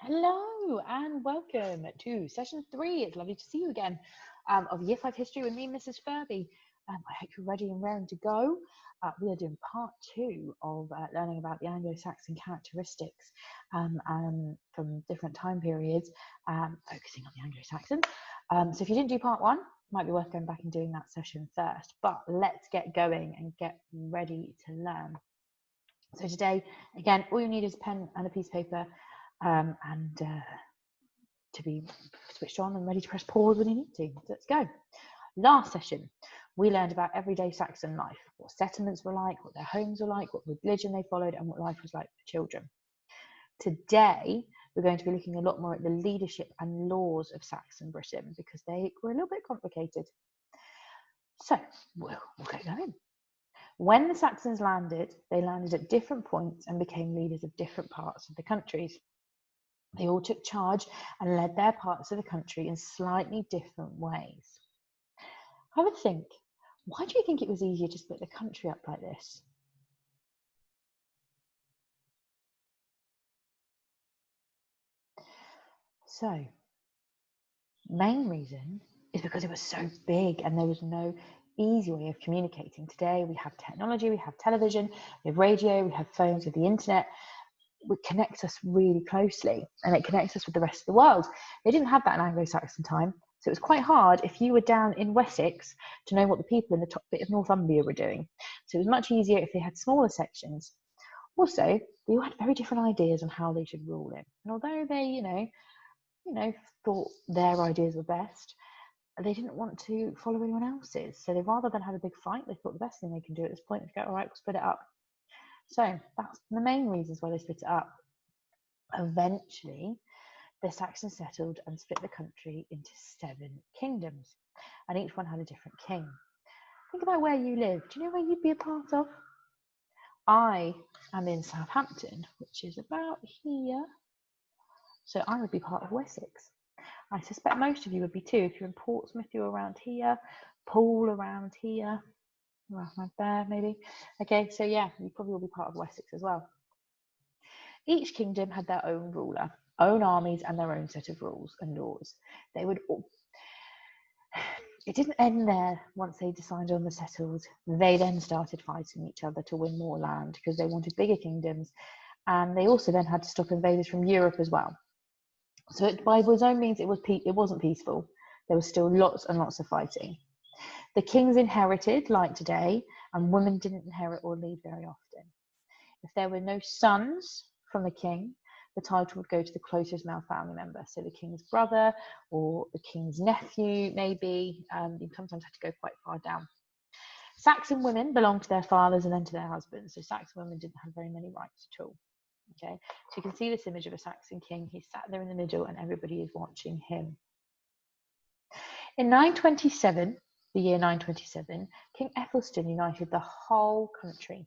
Hello and welcome to session 3. It's lovely to see you again of Year 5 History with me, Mrs. Furby. I hope you're ready and raring to go. We are doing part 2 of learning about the Anglo-Saxon characteristics from different time periods, focusing on the Anglo-Saxons. So if you didn't do part 1, it might be worth going back and doing that session first. But let's get going and get ready to learn. So today, again, all you need is a pen and a piece of paper. To be switched on and ready to press pause when you need to. So let's go. Last session, we learned about everyday Saxon life, what settlements were like, what their homes were like, what religion they followed, and what life was like for children. Today, we're going to be looking a lot more at the leadership and laws of Saxon Britain because they were a little bit complicated. So we'll get going. When the Saxons landed, they landed at different points and became leaders of different parts of the countries. They all took charge and led their parts of the country in slightly different ways. Have a think. Why do you think it was easier to split the country up like this? So, main reason is because it was so big and there was no easy way of communicating. Today we have technology, we have television, we have radio, we have phones, with the internet. It connects us really closely and it connects us with the rest of the world. They didn't have that in Anglo-Saxon time, so it was quite hard if you were down in Wessex to know what the people in the top bit of Northumbria were doing. So it was much easier if they had smaller sections. Also, they all had very different ideas on how they should rule it. And although they, you know, thought their ideas were best, they didn't want to follow anyone else's. So they rather than have a big fight, they thought the best thing they can do at this point is go, all right, we'll split it up. So that's the main reasons why they split it up. Eventually, the Saxons settled and split the country into 7 kingdoms, and each one had a different king. Think about where you live. Do you know where you'd be a part of? I am in Southampton, which is about here. So I would be part of Wessex. I suspect most of you would be too. If you're in Portsmouth, you're around here. Poole around here. Around there, maybe. Okay, so yeah, you probably will be part of Wessex as well. Each kingdom had their own ruler, own armies, and their own set of rules and laws. It didn't end there once they decided on the settled. They then started fighting each other to win more land because they wanted bigger kingdoms, and they also then had to stop invaders from Europe as well. So by its own means, it wasn't peaceful. There was still lots and lots of fighting. The kings inherited, like today, and women didn't inherit or lead very often. If there were no sons from the king, the title would go to the closest male family member. So the king's brother or the king's nephew, maybe. You sometimes have to go quite far down. Saxon women belonged to their fathers and then to their husbands. So Saxon women didn't have very many rights at all. Okay, so you can see this image of a Saxon king. He's sat there in the middle and everybody is watching him. In 927, the year 927, King Ethelstan united the whole country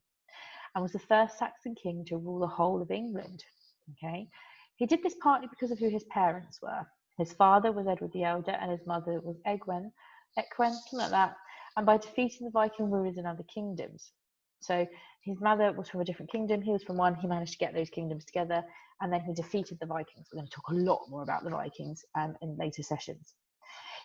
and was the first Saxon king to rule the whole of England. Okay, he did this partly because of who his parents were. His father was Edward the Elder and his mother was Egwen, something like that, and by defeating the Viking rulers in other kingdoms. So his mother was from a different kingdom, he was from one, he managed to get those kingdoms together, and then he defeated the Vikings. We're going to talk a lot more about the Vikings in later sessions.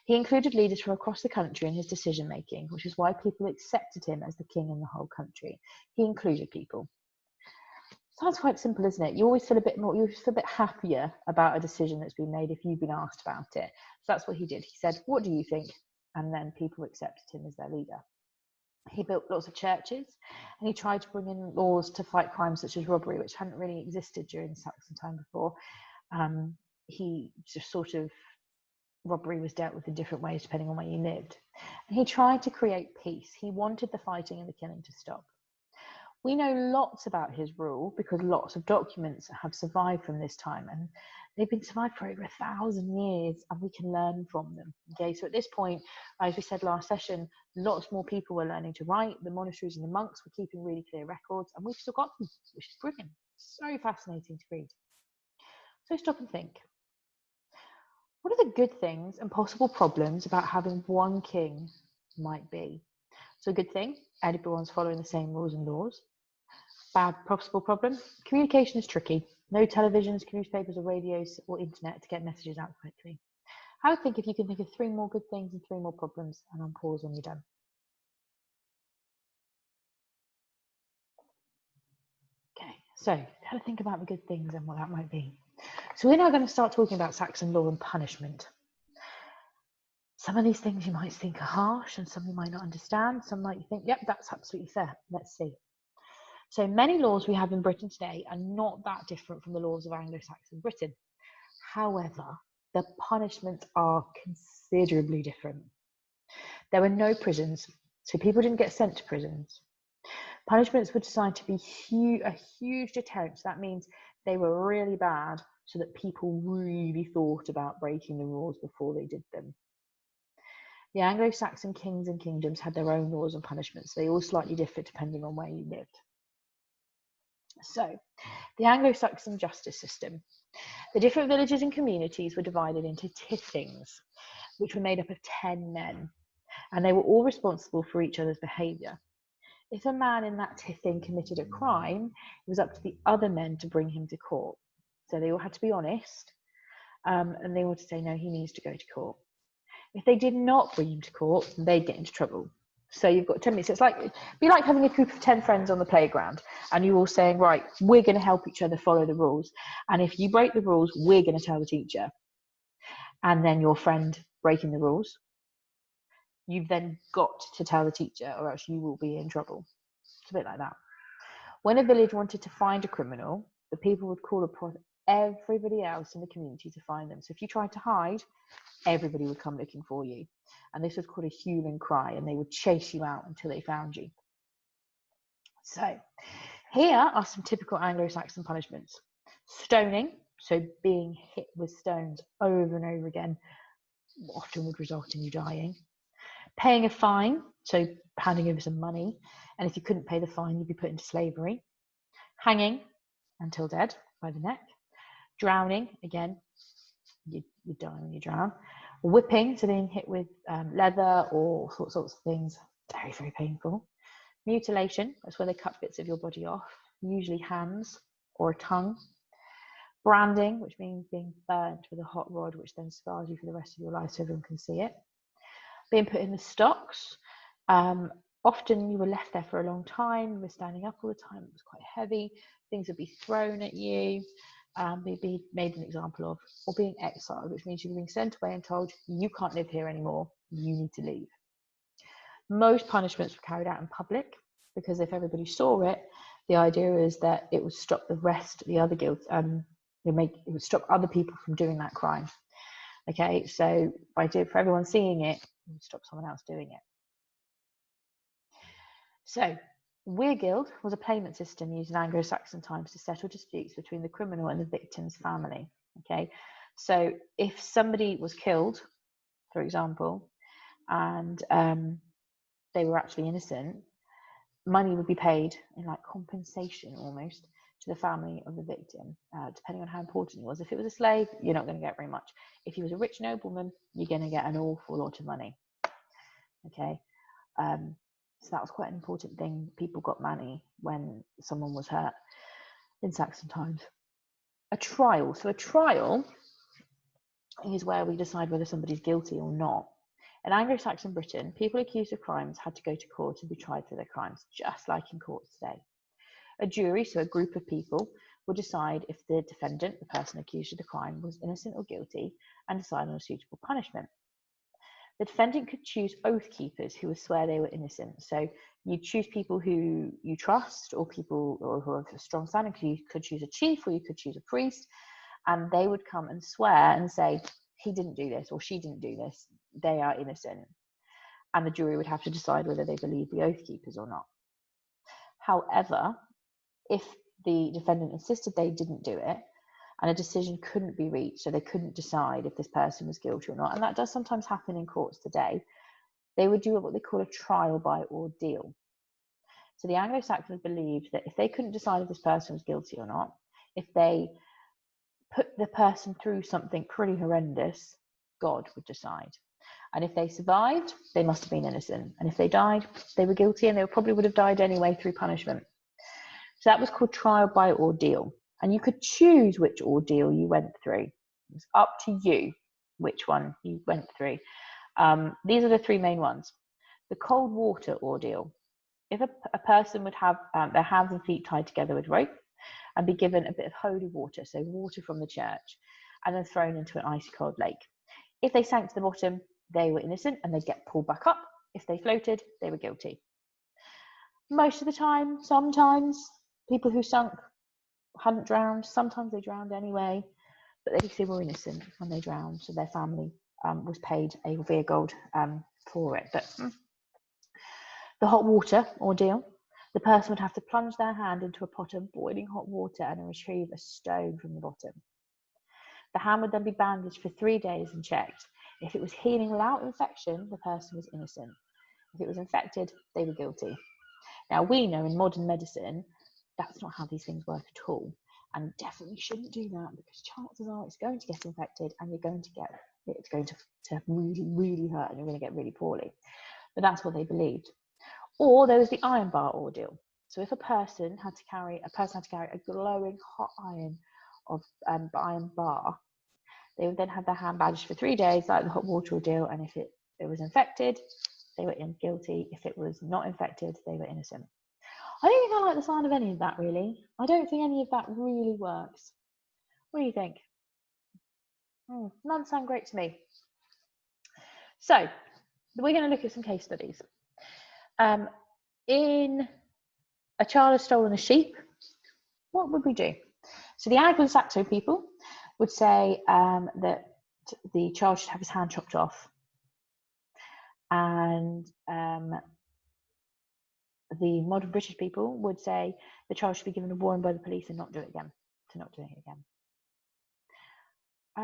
He included leaders from across the country in his decision making, which is why people accepted him as the king in the whole country. He included people. Sounds quite simple, isn't it? You always feel a bit more, you feel a bit happier about a decision that's been made if you've been asked about it. So that's what he did. He said, "What do you think?" And then people accepted him as their leader. He built lots of churches and he tried to bring in laws to fight crimes such as robbery, which hadn't really existed during Saxon time before. He just sort of robbery was dealt with in different ways depending on where you lived. And he tried to create peace. He wanted the fighting and the killing to stop. We know lots about his rule because lots of documents have survived from this time and they've been survived for over 1,000 years and we can learn from them. Okay, so at this point, as we said last session, lots more people were learning to write. The monasteries and the monks were keeping really clear records and we've still got them, which is brilliant. So fascinating to read. So stop and think. What are the good things and possible problems about having one king might be? So a good thing, everyone's following the same rules and laws. Bad possible problem, communication is tricky. No televisions, newspapers or radios or internet to get messages out quickly. Have a think if you can think of 3 more good things and 3 more problems, and I'll pause when you're done. Okay, so have a think about the good things and what that might be. So we're now going to start talking about Saxon law and punishment. Some of these things you might think are harsh and some you might not understand. Some might think, yep, that's absolutely fair. Let's see. So many laws we have in Britain today are not that different from the laws of Anglo-Saxon Britain. However, the punishments are considerably different. There were no prisons, so people didn't get sent to prisons. Punishments were designed to be a huge deterrent. So that means they were really bad so that people really thought about breaking the rules before they did them. The Anglo-Saxon kings and kingdoms had their own laws and punishments. They all slightly differed depending on where you lived. So, the Anglo-Saxon justice system. The different villages and communities were divided into tithings, which were made up of 10 men, and they were all responsible for each other's behaviour. If a man in that tithing committed a crime, it was up to the other men to bring him to court. So they all had to be honest, and they all had to say, no, he needs to go to court. If they did not bring him to court, they'd get into trouble. So you've got 10 minutes. It's like, it'd be like having a group of 10 friends on the playground and you're all saying, right, we're going to help each other follow the rules. And if you break the rules, we're going to tell the teacher. And then your friend breaking the rules, you've then got to tell the teacher or else you will be in trouble. It's a bit like that. When a village wanted to find a criminal, the people would call upon everybody else in the community to find them. So if you tried to hide, everybody would come looking for you. And this was called a hue and cry, and they would chase you out until they found you. So here are some typical Anglo-Saxon punishments. Stoning, so being hit with stones over and over again, often would result in you dying. Paying a fine, so handing over some money, and if you couldn't pay the fine, you'd be put into slavery. Hanging until dead by the neck. Drowning, again, you die when you drown. Whipping, so being hit with leather or sorts of things, very, very painful. Mutilation, that's where they cut bits of your body off, usually hands or a tongue. Branding, which means being burnt with a hot rod, which then scars you for the rest of your life so everyone can see it. Being put in the stocks, often you were left there for a long time, you were standing up all the time, it was quite heavy, things would be thrown at you, be made an example of, or being exiled, which means you're being sent away and told you can't live here anymore, you need to leave. Most punishments were carried out in public because if everybody saw it, the idea is that it would stop the rest, the other guilt, it would stop other people from doing that crime. Okay, so for everyone seeing it, it would stop someone else doing it. So, weregild was a payment system used in Anglo-Saxon times to settle disputes between the criminal and the victim's family. Okay, so if somebody was killed, for example, and they were actually innocent, money would be paid in like compensation almost to the family of the victim, depending on how important he was. If it was a slave, you're not going to get very much. If he was a rich nobleman, you're going to get an awful lot of money. Okay, so that was quite an important thing. People got money when someone was hurt in Saxon times. A trial. So a trial is where we decide whether somebody's guilty or not. In Anglo-Saxon Britain, people accused of crimes had to go to court and be tried for their crimes, just like in courts today. A jury, so a group of people, would decide if the defendant, the person accused of the crime, was innocent or guilty and decide on a suitable punishment. The defendant could choose oath keepers who would swear they were innocent. So you choose people who you trust or people who have a strong standing. You could choose a chief or you could choose a priest, and they would come and swear and say, he didn't do this or she didn't do this, they are innocent. And the jury would have to decide whether they believe the oath keepers or not. However, if the defendant insisted they didn't do it and a decision couldn't be reached, so they couldn't decide if this person was guilty or not, and that does sometimes happen in courts today, they would do what they call a trial by ordeal. So the Anglo-Saxons believed that if they couldn't decide if this person was guilty or not, if they put the person through something pretty horrendous, God would decide. And if they survived, they must have been innocent. And if they died, they were guilty and they probably would have died anyway through punishment. So that was called trial by ordeal. and you could choose which ordeal you went through. It was up to you which one you went through. These are the three main ones. The cold water ordeal. If a person would have their hands and feet tied together with rope and be given a bit of holy water, so water from the church, and then thrown into an icy cold lake. If they sank to the bottom, they were innocent and they'd get pulled back up. If they floated, they were guilty. Most of the time, sometimes, people who sunk hadn't drowned. Sometimes they drowned anyway, but they were innocent when they drowned, so their family was paid a real gold for it. But the hot water ordeal, the person would have to plunge their hand into a pot of boiling hot water and retrieve a stone from the bottom. The hand would then be bandaged for 3 days and checked. If it was healing without infection, the person was innocent. If it was infected, they were guilty. Now, we know in modern medicine, that's not how these things work at all. And definitely shouldn't do that, because chances are it's going to get infected and it's going to really, really hurt, and you're going to get really poorly. But that's what they believed. Or there was the iron bar ordeal. So if a person had to carry a glowing hot iron bar, they would then have their hand bandaged for 3 days, like the hot water ordeal, and if it was infected, they were guilty. If it was not infected, they were innocent. I don't think I like the sound of any of that, really. I don't think any of that really works. What do you think? None sound great to me. So we're going to look at some case studies. In a child has stolen a sheep, what would we do? So the Anglo-Saxon people would say that the child should have his hand chopped off, and the modern British people would say the child should be given a warning by the police and not do it again, to not doing it again.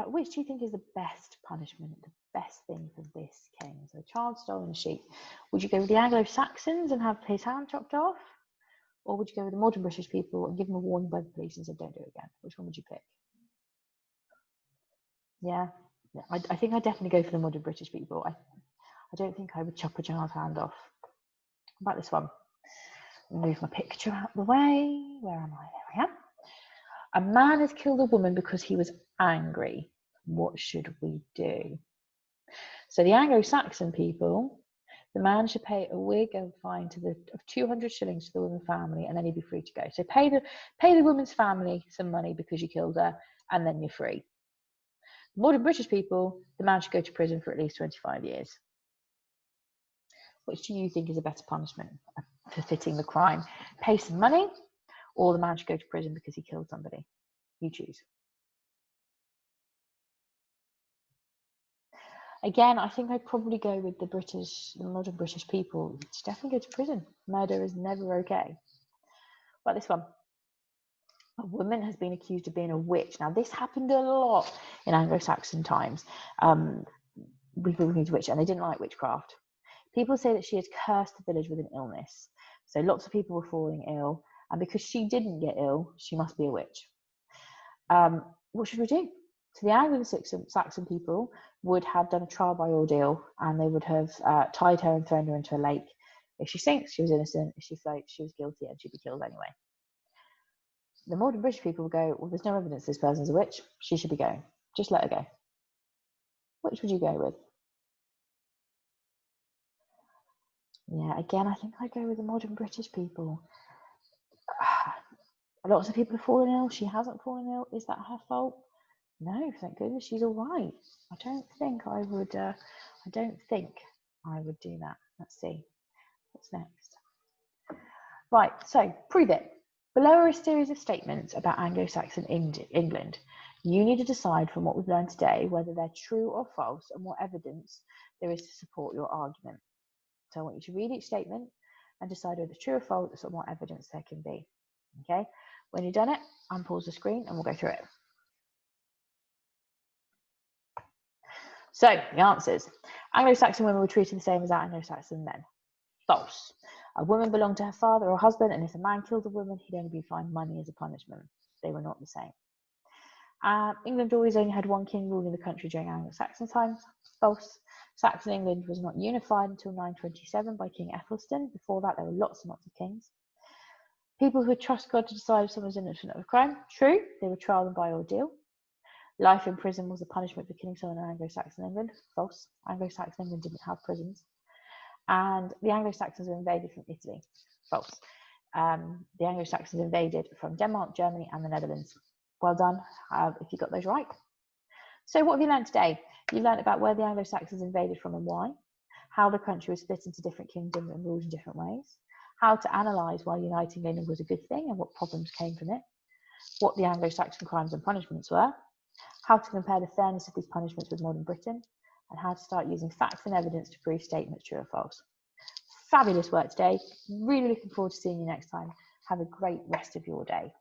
Which do you think is the best punishment, the best thing for this king? So a child stolen a sheep. Would you go with the Anglo-Saxons and have his hand chopped off? Or would you go with the modern British people and give them a warning by the police and say, don't do it again? Which one would you pick? Yeah, I think I'd definitely go for the modern British people. I don't think I would chop a child's hand off. How about this one? Move my picture out of the way. Where am I? There I am. A man has killed a woman because he was angry. What should we do? So the Anglo-Saxon people, the man should pay a wig and fine of 200 shillings to the woman's family, and then he'd be free to go. So pay the woman's family some money because you killed her, and then you're free. Modern British people, the man should go to prison for at least 25 years. Which do you think is a better punishment for fitting the crime? Pay some money, or the man should go to prison because he killed somebody? You choose. Again, I think I'd probably go with the modern British people. You should definitely go to prison. Murder is never okay. What about this one? A woman has been accused of being a witch. Now, this happened a lot in Anglo-Saxon times. People being a witch, and they didn't like witchcraft. People say that she had cursed the village with an illness. So lots of people were falling ill, and because she didn't get ill, she must be a witch. What should we do? So the Anglo-Saxon people would have done a trial by ordeal, and they would have tied her and thrown her into a lake. If she sinks, she was innocent. If she floats, she was guilty, and she'd be killed anyway. The modern British people would go, well, there's no evidence this person's a witch. She should be going. Just let her go. Which would you go with? Yeah, again, I think I'd go with the modern British people. Lots of people have fallen ill. She hasn't fallen ill. Is that her fault? No, thank goodness she's all right. I don't think I would do that. Let's see. What's next? Right, so prove it. Below are a series of statements about Anglo-Saxon England. You need to decide from what we've learned today whether they're true or false and what evidence there is to support your argument. So I want you to read each statement and decide whether it's true or false and what evidence there can be. Okay? When you've done it, unpause the screen and we'll go through it. So the answers. Anglo-Saxon women were treated the same as Anglo-Saxon men. False. A woman belonged to her father or husband, and if a man killed a woman, he'd only be fined money as a punishment. They were not the same. England always only had one king ruling the country during Anglo-Saxon times. False. Saxon England was not unified until 927 by King Ethelstan. Before that, there were lots and lots of kings. People who would trust God to decide if someone was innocent of a crime. True. They would trial them by ordeal. Life in prison was a punishment for killing someone in Anglo-Saxon England. False. Anglo-Saxon England didn't have prisons. And the Anglo-Saxons were invaded from Italy. False. The Anglo-Saxons invaded from Denmark, Germany, and the Netherlands. Well done if you got those right. So what have you learned today? You've learned about where the Anglo-Saxons invaded from and why, how the country was split into different kingdoms and ruled in different ways, how to analyse why uniting England was a good thing and what problems came from it, what the Anglo-Saxon crimes and punishments were, how to compare the fairness of these punishments with modern Britain, and how to start using facts and evidence to prove statements true or false. Fabulous work today. Really looking forward to seeing you next time. Have a great rest of your day.